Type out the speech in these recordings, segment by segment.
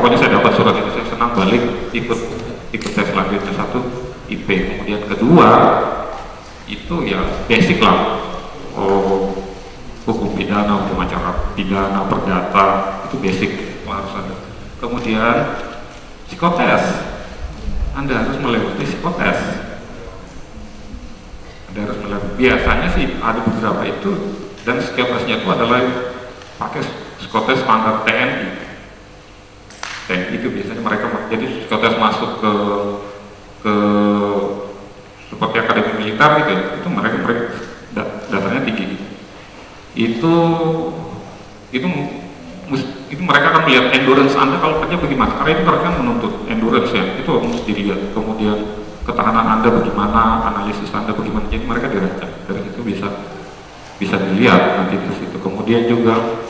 pokoknya saya dapat surat itu saya senang, balik ikut tes lagi. Satu IP, kemudian kedua itu ya basic lah, hukum pidana, hukum acara pidana, perdata, itu basic harus ada. Kemudian psikotes, Anda harus melewati psikotes. Anda harus melewati, biasanya sih ada beberapa itu, dan psikotesnya itu adalah pakai psikotes standar TNI. TNI itu biasanya mereka, jadi psikotes masuk ke seperti akademi militer gitu, itu mereka dasarnya tinggi. Itu mereka akan melihat endurance Anda kalau kerja bagaimana, karena itu mereka menuntut endurance ya, itu mesti dilihat. Kemudian ketahanan Anda bagaimana, analisis Anda bagaimana, jadi mereka dirancang dari itu bisa dilihat nanti di situ. Kemudian juga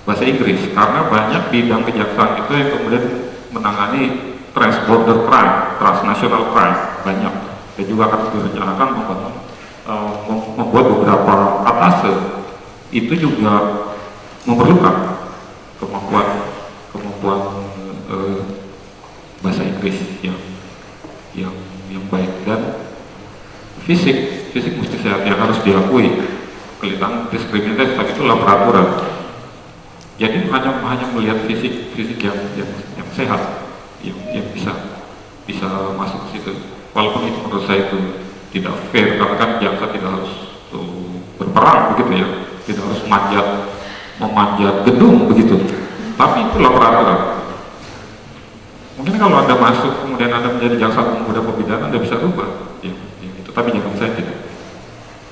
bahasa Inggris, karena banyak bidang kejaksaan itu yang kemudian menangani transborder crime, transnational crime, banyak, dan juga akan direncanakan membuat beberapa atase itu juga memerlukan kemampuan bahasa Inggris yang baik, dan fisik mesti sehat, yang harus diakui. Kelihatan diskriminatif, tapi itulah peraturan. Jadi hanya melihat fisik yang sehat, yang bisa masuk ke situ. Walaupun itu menurut saya itu tidak fair, karena kan jaksa tidak harus berperang begitu ya, tidak harus memanjat gedung begitu. Tapi itulah peraturan. Mungkin kalau Anda masuk kemudian Anda menjadi jaksa pemuda pembidana, Anda bisa rubah ya itu, tapi jangan saya tidak.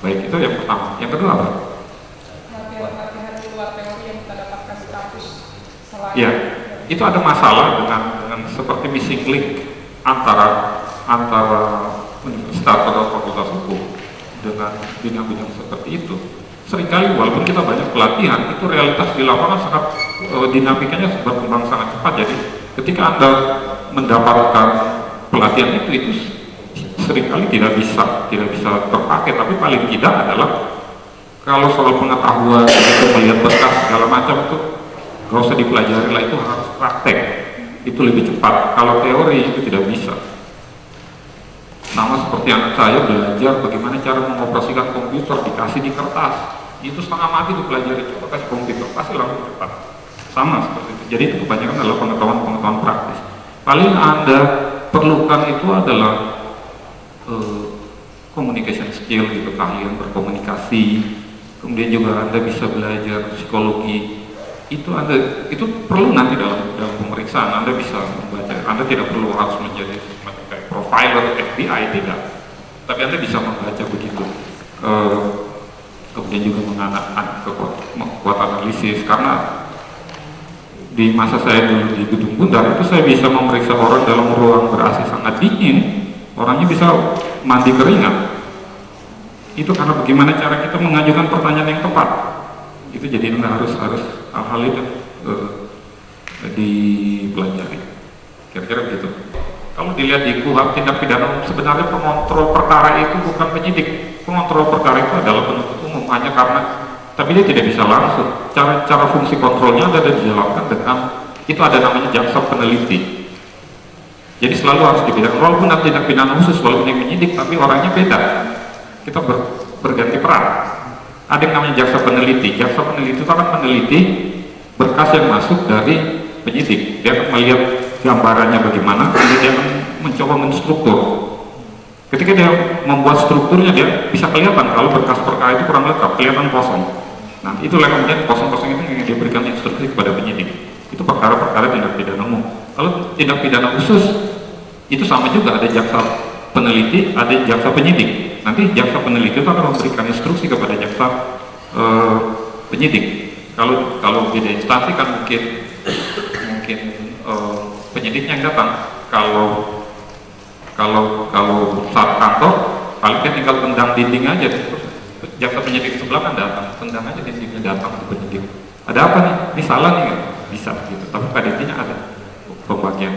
Baik, itu yang pertama. Yang kedua apa? Latihan di luar teori yang kita dapatkan di kampus selain. Ya, itu ada masalah dengan seperti missing link antara universitas atau fakultas hukum dengan bidang-bidang seperti itu. Seringkali walaupun kita banyak pelatihan, itu realitas di lapangan sangat dinamikanya berkembang sangat cepat. Jadi ketika Anda mendapatkan pelatihan itu seringkali tidak bisa terpakai, tapi paling tidak adalah kalau soal pengetahuan itu melihat berkas segala macam itu nggak usah dipelajari lah, itu harus praktek, itu lebih cepat. Kalau teori itu tidak bisa. Sama seperti anak saya belajar bagaimana cara mengoperasikan komputer, dikasih di kertas, itu setengah mati dipelajari, coba kasih komputer pasti langsung cepat. Sama seperti itu. Jadi itu kebanyakan adalah pengetahuan praktis. Paling Anda perlukan itu adalah communication skill gitu, keahlian berkomunikasi. Kemudian juga Anda bisa belajar psikologi. Itu perlu nanti dalam pemeriksaan. Anda bisa membaca. Anda tidak perlu harus menjadi semacam kayak profiler FBI, tidak. Tapi Anda bisa membaca begitu. Kemudian juga membuat analisis, karena di masa saya dulu di Gedung Bundar itu saya bisa memeriksa orang dalam ruang ber-AC sangat dingin, orangnya bisa mandi keringat. Itu karena bagaimana cara kita mengajukan pertanyaan yang tepat. Itu jadi Anda harus hal-hal itu dipelajari. Kira-kira begitu. Kalau dilihat di KUHP tindak pidana, sebenarnya pengontrol perkara itu bukan penyidik. Pengontrol perkara itu adalah penuntut umum, hanya karena, tapi dia tidak bisa langsung. Cara fungsi kontrolnya ada dijalankan dengan, itu ada namanya jaksa peneliti. Jadi selalu harus dibedakan. Walaupun ada tindak pidana khusus, walaupun yang menyidik, tapi orangnya beda. Kita berganti peran. Ada yang namanya jaksa peneliti. Jaksa peneliti itu akan meneliti berkas yang masuk dari penyidik. Dia akan melihat gambarannya bagaimana, kemudian dia akan mencoba menstruktur. Ketika dia membuat strukturnya, dia bisa kelihatan kalau berkas perkara itu kurang lengkap, kelihatan kosong. Nah, itulah kemudian kosong-kosong itu yang dia berikan instruksi kepada penyidik. Itu perkara-perkara tindak pidana umum. Kalau tindak pidana khusus, itu sama juga, ada jaksa peneliti, ada jaksa penyidik. Nanti jaksa peneliti itu akan memberikan instruksi kepada jaksa penyidik. Kalau beda instansi kan mungkin penyidiknya yang datang. Kalau saat kantor, paling dia tinggal tendang dinding aja, terus jaksa penyidik sebelah kan datang, tendang aja dindingnya, datang ke penyidik. Ada apa nih? Ini salah nih, bisa gitu. Tapi pada intinya ada pembagian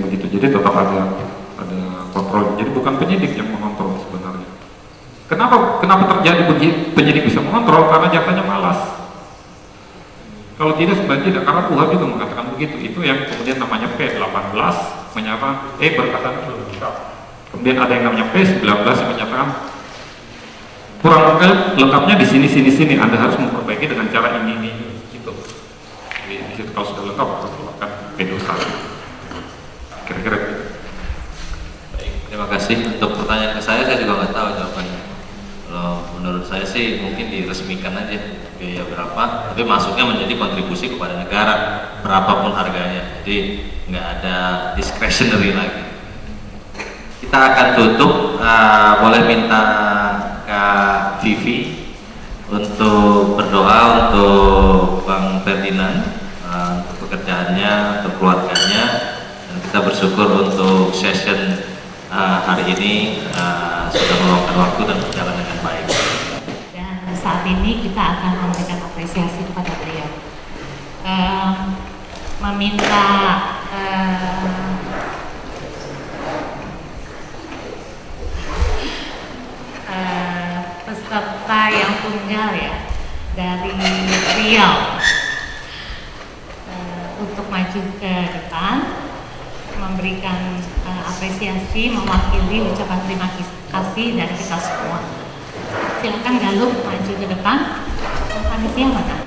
begitu. Jadi tetap ada kontrol. Jadi bukan penyidik yang mengontrol sebenarnya. Kenapa terjadi penyidik bisa mengontrol? Karena jaksanya malas. Kalau tidak sebenarnya tidak, karena Tuhan juga mengatakan begitu. Itu yang kemudian namanya P18 menyatakan berkata belum lengkap. Kemudian ada yang namanya P19 yang menyatakan kurang lengkapnya di sini sini sini. Anda harus memperbaiki dengan cara ini gitu. Jadi di situ kalau sudah lengkap harus keluarkan P21. Kira-kira gitu. Baik, terima kasih. Untuk pertanyaan ke saya juga nggak tahu jawabannya. Kalau menurut saya sih mungkin diresmikan aja biaya berapa, tapi masuknya menjadi kontribusi kepada negara berapapun harganya. Jadi nggak ada discretionary lagi. Kita akan tutup. Boleh minta Kak Vivi untuk berdoa untuk Bang Ferdinand, untuk pekerjaannya, untuk keluarganya, dan kita bersyukur untuk session hari ini sudah meluangkan waktu dan berjalan dengan baik. Dan saat ini kita akan memberikan apresiasi kepada beliau, meminta peserta yang tunggal ya dari Riau untuk maju ke depan, memberikan apresiasi, mewakili ucapan terima kasih dari kita semua. Silakan Galuh maju ke depan. Panitia mana?